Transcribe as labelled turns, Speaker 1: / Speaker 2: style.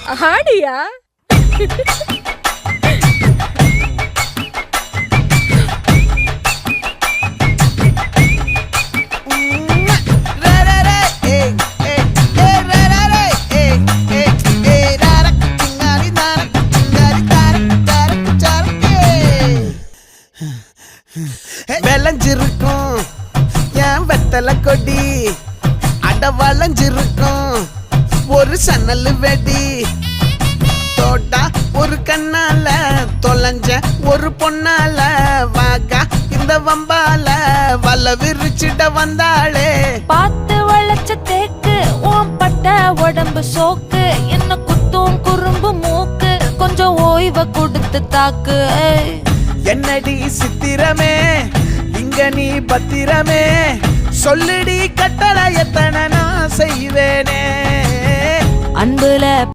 Speaker 1: ஆடியா?
Speaker 2: விளைஞ்சிருக்கும் என் வெத்தலை கொடி, அட வளைஞ்சிருக்கும் ஒரு சன்னல் வெடி. தோட்டா ஒரு கண்ணால தொலைஞ்ச ஒரு பொண்ணால வாகா இந்த வம்பால வல விரிச்சிட வந்தாளே.
Speaker 3: பார்த்து வளைச்ச தேக்கு ஓம் பட்ட உடம்பு சோக்கு, என்ன குத்தும் குறும்பு மூக்கு, கொஞ்சம் ஓய்வ கொடுத்து தாக்கு.
Speaker 2: என்னடி சித்திரமே இங்க நீ பத்திரமே, சொல்லுடி கட்டளை எத்தனை நான் செய்வேனே.
Speaker 3: அன்புல